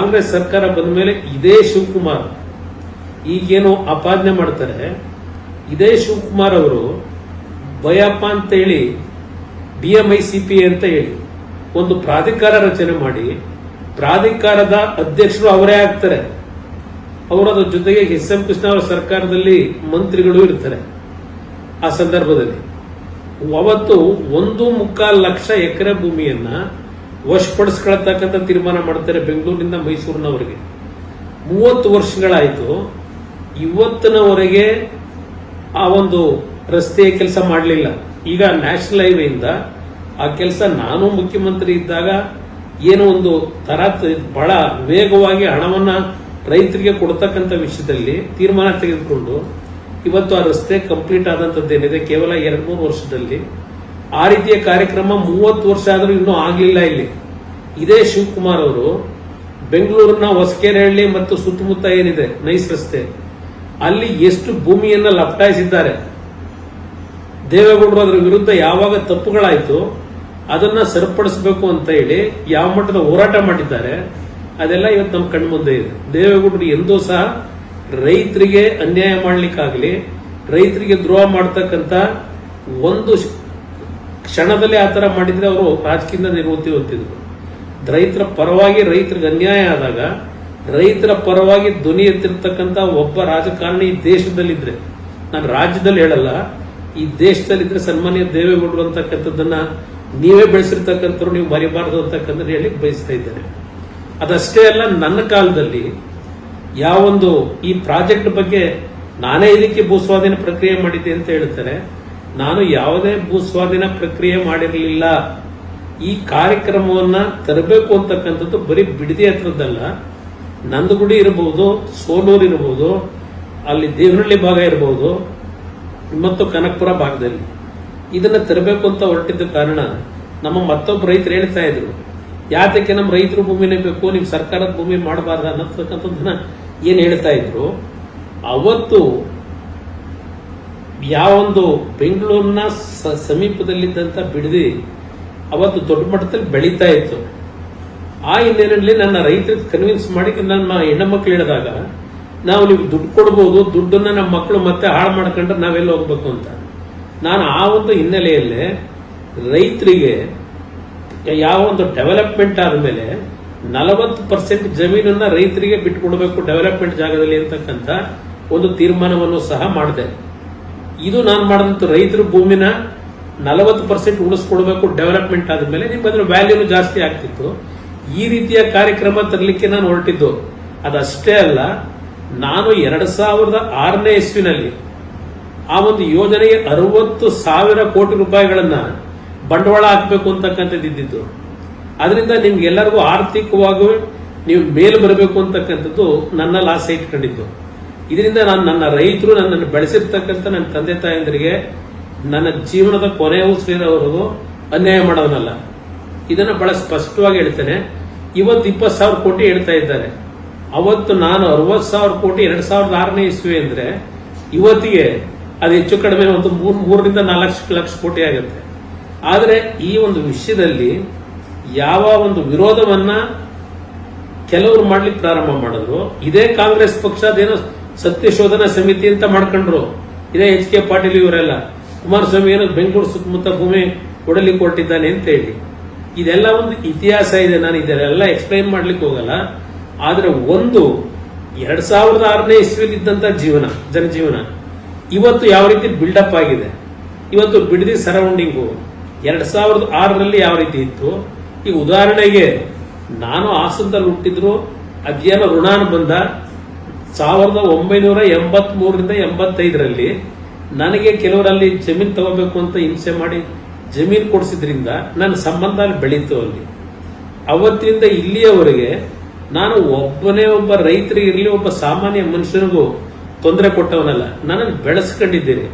ಕಾಂಗ್ರೆಸ್ ಸರ್ಕಾರ ಬಂದ ಮೇಲೆ ಇದೇ ಶಿವಕುಮಾರ್ ಈಗೇನು ಆಪಾದನೆ ಮಾಡ್ತಾರೆ, ಇದೇ ಶಿವಕುಮಾರ್ ಅವರು ಭಯಪ್ಪ ಅಂತ ಹೇಳಿ DMICP ಅಂತ ಹೇಳಿ ಒಂದು ಪ್ರಾಧಿಕಾರ ರಚನೆ ಮಾಡಿ ಪ್ರಾಧಿಕಾರದ ಅಧ್ಯಕ್ಷರು ಅವರೇ ಆಗ್ತಾರೆ. ಅವರ ಜೊತೆಗೆ SM ಕೃಷ್ಣ ಅವರ ಸರ್ಕಾರದಲ್ಲಿ ಮಂತ್ರಿಗಳು ಇರ್ತಾರೆ. ಆ ಸಂದರ್ಭದಲ್ಲಿ ಅವತ್ತು 1.25 ಲಕ್ಷ ಎಕರೆ ಭೂಮಿಯನ್ನ ವಶಪಡಿಸ್ಕೊಳ್ತಕ್ಕಂಥ ತೀರ್ಮಾನ ಮಾಡ್ತಾರೆ ಬೆಂಗಳೂರಿನಿಂದ ಮೈಸೂರಿನವರೆಗೆ. 30 ವರ್ಷಗಳಾಯಿತು. ಇವತ್ತಿನವರೆಗೆ ಆ ಒಂದು ರಸ್ತೆಯ ಕೆಲಸ ಮಾಡಲಿಲ್ಲ. ಈಗ ನ್ಯಾಷನಲ್ ಹೈವೇಯಿಂದ ಆ ಕೆಲಸ ನಾನು ಮುಖ್ಯಮಂತ್ರಿ ಇದ್ದಾಗ ಏನೋ ಒಂದು ಬಹಳ ವೇಗವಾಗಿ ಹಣವನ್ನ ರೈತರಿಗೆ ಕೊಡ್ತಕ್ಕಂಥ ವಿಷಯದಲ್ಲಿ ತೀರ್ಮಾನ ತೆಗೆದುಕೊಂಡು ಇವತ್ತು ಆ ರಸ್ತೆ ಕಂಪ್ಲೀಟ್ ಆದಂತದ್ದೇನಿದೆ ಕೇವಲ 2-3 ವರ್ಷದಲ್ಲಿ. ಆ ರೀತಿಯ ಕಾರ್ಯಕ್ರಮ 30 ವರ್ಷ ಆದರೂ ಇನ್ನೂ ಆಗಲಿಲ್ಲ. ಇಲ್ಲಿ ಇದೇ ಶಿವಕುಮಾರ್ ಅವರು ಬೆಂಗಳೂರಿನ ಹೊಸಕೆರೆಹಳ್ಳಿ ಮತ್ತು ಸುತ್ತಮುತ್ತ ಏನಿದೆ ನೈಸ್ ರಸ್ತೆ, ಅಲ್ಲಿ ಎಷ್ಟು ಭೂಮಿಯನ್ನ ಲಪಟಾಯಿಸಿದ್ದಾರೆ. ದೇವೇಗೌಡರು ಅದರ ವಿರುದ್ಧ ಯಾವಾಗ ತಪ್ಪುಗಳಾಯಿತು ಅದನ್ನ ಸರಿಪಡಿಸಬೇಕು ಅಂತ ಹೇಳಿ ಯಾವ ಮಟ್ಟದ ಹೋರಾಟ ಮಾಡಿದ್ದಾರೆ ಅದೆಲ್ಲ ಇವತ್ತು ನಮ್ಮ ಕಣ್ಣು ಮುಂದೆ ಇದೆ. ದೇವೇಗೌಡರು ಎಂದೂ ಸಹ ರೈತರಿಗೆ ಅನ್ಯಾಯ ಮಾಡ್ಲಿಕ್ಕಾಗಲಿ, ರೈತರಿಗೆ ದ್ರೋಹ ಮಾಡತಕ್ಕಂತ ಒಂದು ಕ್ಷಣದಲ್ಲಿ ಆತರ ಮಾಡಿದ್ರೆ ಅವರು ರಾಜಕೀಯದಿಂದ ನಿವೃತ್ತಿ ಹೊಂದಿದ್ರು. ರೈತರ ಪರವಾಗಿ ರೈತರಿಗೆ ಅನ್ಯಾಯ ಆದಾಗ ರೈತರ ಪರವಾಗಿ ಧ್ವನಿ ಎತ್ತಿರ್ತಕ್ಕಂಥ ಒಬ್ಬ ರಾಜಕಾರಣಿ ಈ ದೇಶದಲ್ಲಿದ್ರೆ, ನಾನು ರಾಜ್ಯದಲ್ಲಿ ಹೇಳಲ್ಲ, ಈ ದೇಶದಲ್ಲಿದ್ರೆ ಸನ್ಮಾನ್ಯ ದೇವೇಗೌಡರು ಅಂತಕ್ಕಂಥದ್ದನ್ನ ನೀವೇ ಬೆಳೆಸಿರ್ತಕ್ಕಂಥವ್ರು ನೀವು ಮರಿಬಾರದು ಅಂತಕ್ಕಂಥ ಹೇಳಿ ಬಯಸ್ತಾ ಇದ್ದೇನೆ. ಅದಷ್ಟೇ ಅಲ್ಲ, ನನ್ನ ಕಾಲದಲ್ಲಿ ಯಾವೊಂದು ಈ ಪ್ರಾಜೆಕ್ಟ್ ಬಗ್ಗೆ ನಾನೇ ಇದಕ್ಕೆ ಭೂಸ್ವಾಧೀನ ಪ್ರಕ್ರಿಯೆ ಮಾಡಿದ್ದೆ ಅಂತ ಹೇಳ್ತಾರೆ. ನಾನು ಯಾವುದೇ ಭೂಸ್ವಾಧೀನ ಪ್ರಕ್ರಿಯೆ ಮಾಡಿರಲಿಲ್ಲ. ಈ ಕಾರ್ಯಕ್ರಮವನ್ನ ತರಬೇಕು ಅಂತಕ್ಕಂಥದ್ದು ಬರೀ ಬಿಡದಿ ಹತ್ರದ್ದಲ್ಲ, ನಂದಗುಡಿ ಇರಬಹುದು, ಸೋಲೂರು ಇರಬಹುದು, ಅಲ್ಲಿ ದೇವನಹಳ್ಳಿ ಭಾಗ ಇರಬಹುದು ಮತ್ತು ಕನಕಪುರ ಭಾಗದಲ್ಲಿ ಇದನ್ನ ತರಬೇಕು ಅಂತ ಹೊರಟಿದ್ದ ಕಾರಣ ನಮ್ಮ ಮತ್ತೊಬ್ಬ ರೈತರು ಹೇಳ್ತಾ ಇದ್ರು, ಯಾತಕ್ಕೆ ನಮ್ಮ ರೈತರು ಭೂಮಿನೇ ಬೇಕು, ನೀವು ಸರ್ಕಾರದ ಭೂಮಿ ಮಾಡಬಾರ್ದ ಅನ್ನತಕ್ಕಂಥದ್ದನ್ನ ಏನ್ ಹೇಳ್ತಾ ಇದ್ರು. ಅವತ್ತು ಯಾವೊಂದು ಬೆಂಗಳೂರಿನ ಸಮೀಪದಲ್ಲಿದ್ದಂಥ ಬಿಡದಿ ಅವತ್ತು ದೊಡ್ಡ ಮಟ್ಟದಲ್ಲಿ ಬೆಳೀತಾ ಇತ್ತು. ಆ ಹಿನ್ನೆಲೆಯಲ್ಲಿ ನನ್ನ ರೈತರಿಗೆ ಕನ್ವಿನ್ಸ್ ಮಾಡಿ ನನ್ನ ಹೆಣ್ಣಮಕ್ಳು ಹೇಳಿದಾಗ, ನಾವು ನೀವು ದುಡ್ಡು ಕೊಡ್ಬೋದು, ದುಡ್ಡನ್ನ ನಮ್ಮ ಮಕ್ಕಳು ಮತ್ತೆ ಹಾಳು ಮಾಡ್ಕೊಂಡ್ರೆ ನಾವೆಲ್ಲ ಹೋಗ್ಬೇಕು ಅಂತ. ನಾನು ಆ ಒಂದು ಹಿನ್ನೆಲೆಯಲ್ಲೇ ರೈತರಿಗೆ ಯಾವ ಒಂದು ಡೆವಲಪ್ಮೆಂಟ್ ಆದಮೇಲೆ 40% ಜಮೀನನ್ನ ರೈತರಿಗೆ ಬಿಟ್ಟುಕೊಡ್ಬೇಕು ಡೆವಲಪ್ಮೆಂಟ್ ಜಾಗದಲ್ಲಿ ಅಂತಕ್ಕಂಥ ಒಂದು ತೀರ್ಮಾನವನ್ನು ಸಹ ಮಾಡಿದೆ. ಇದು ನಾನು ಮಾಡಿದಂತ ರೈತರ ಭೂಮಿನ 40% ಉಳಿಸ್ಕೊಡ್ಬೇಕು ಡೆವಲಪ್ಮೆಂಟ್ ಆದಮೇಲೆ ನಿಮ್ಗೆ ಅದ್ರ ವ್ಯಾಲ್ಯೂನು ಜಾಸ್ತಿ ಆಗ್ತಿತ್ತು. ಈ ರೀತಿಯ ಕಾರ್ಯಕ್ರಮ ತರಲಿಕ್ಕೆ ನಾನು ಹೊರಟಿದ್ದು. ಅದಷ್ಟೇ ಅಲ್ಲ, ನಾನು 2006ನೇ ಇಸ್ವಿನಲ್ಲಿ ಆ ಒಂದು ಯೋಜನೆಗೆ 60,000 ಕೋಟಿ ರೂಪಾಯಿಗಳನ್ನ ಬಂಡವಾಳ ಹಾಕಬೇಕು ಅಂತಕ್ಕಂಥದ್ದು ಇದ್ದಿದ್ದು. ಅದರಿಂದ ನಿಮ್ಗೆಲ್ಲರಿಗೂ ಆರ್ಥಿಕವಾಗಿ ನೀವು ಮೇಲು ಬರಬೇಕು ಅಂತಕ್ಕಂಥದ್ದು ನನ್ನಲ್ಲಿ ಆಸೆ ಇಟ್ಕೊಂಡಿದ್ದು. ಇದರಿಂದ ನಾನು ನನ್ನ ರೈತರು ನನ್ನನ್ನು ಬೆಳೆಸಿರ್ತಕ್ಕಂಥ ನನ್ನ ತಂದೆ ತಾಯಂದರಿಗೆ ನನ್ನ ಜೀವನದ ಕೊನೆಯ ಉಸಿರಿನವರೆಗೂ ಅನ್ಯಾಯ ಮಾಡೋದನ್ನಲ್ಲ. ಇದನ್ನ ಬಹಳ ಸ್ಪಷ್ಟವಾಗಿ ಹೇಳ್ತೇನೆ. ಇವತ್ತು 20,000 ಕೋಟಿ ಹೇಳ್ತಾ ಇದ್ದಾರೆ. ಅವತ್ತು ನಾನು 60,000 ಕೋಟಿ 2006ನೇ ಇಸ್ವಿ ಅಂದ್ರೆ ಇವತ್ತಿಗೆ ಅದು ಹೆಚ್ಚು ಕಡಿಮೆ ಒಂದು 3ರಿಂದ 4 ಲಕ್ಷ ಕೋಟಿ ಆಗುತ್ತೆ. ಆದರೆ ಈ ಒಂದು ವಿಷಯದಲ್ಲಿ ಯಾವ ಒಂದು ವಿರೋಧವನ್ನ ಕೆಲವರು ಮಾಡ್ಲಿಕ್ಕೆ ಪ್ರಾರಂಭ ಮಾಡಿದ್ರು. ಇದೇ ಕಾಂಗ್ರೆಸ್ ಪಕ್ಷ ಅದೇನೋ ಸತ್ಯಶೋಧನಾ ಸಮಿತಿ ಅಂತ ಮಾಡ್ಕೊಂಡ್ರು. ಇದೇ HK ಪಾಟೀಲ್ ಇವರೆಲ್ಲ ಕುಮಾರಸ್ವಾಮಿ ಏನೋ ಬೆಂಗಳೂರು ಸುತ್ತಮುತ್ತ ಭೂಮಿ ಕೊಡಲಿಕ್ಕೆ ಕೊಟ್ಟಿದ್ದಾನೆ ಅಂತ ಹೇಳಿ. ಇದೆಲ್ಲ ಒಂದು ಇತಿಹಾಸ ಇದೆ. ನಾನು ಇದೆಲ್ಲ ಎಕ್ಸ್ಪ್ಲೈನ್ ಮಾಡ್ಲಿಕ್ಕೆ ಹೋಗಲ್ಲ. ಆದ್ರೆ ಒಂದು 2006ನೇ ಇಸ್ವಿಲಿದ್ದಂತ ಜನಜೀವನ ಇವತ್ತು ಯಾವ ರೀತಿ ಬಿಲ್ಡಪ್ ಆಗಿದೆ. ಇವತ್ತು ಬಿಡದಿ ಸರೌಂಡಿಂಗು 2006ರಲ್ಲಿ ಯಾವ ರೀತಿ ಇತ್ತು. ಈಗ ಉದಾಹರಣೆಗೆ ನಾನು ಹಾಸನದಲ್ಲಿ ಹುಟ್ಟಿದ್ರು, ಅದೇನೋ ಋಣಾನುಬಂಧ 1983ರಿಂದ 85ರಲ್ಲಿ ನನಗೆ ಕೆಲವರಲ್ಲಿ ಜಮೀನು ತಗೋಬೇಕು ಅಂತ ಹಿಂಸೆ ಮಾಡಿ ಜಮೀನು ಕೊಡಿಸಿದ್ರಿಂದ ನನ್ನ ಸಂಬಂಧ ಅಲ್ಲಿ ಬೆಳೀತು. ಅಲ್ಲಿ ಅವತ್ತಿನಿಂದ ಇಲ್ಲಿಯವರೆಗೆ ನಾನು ಒಬ್ಬ ರೈತರಿಗಿರಲಿ, ಒಬ್ಬ ಸಾಮಾನ್ಯ ಮನುಷ್ಯನಿಗೂ ತೊಂದರೆ ಕೊಟ್ಟವನಲ್ಲ. ನನ್ನನ್ನು ಬೆಳೆಸ್ಕೊಂಡಿದ್ದೇನೆ.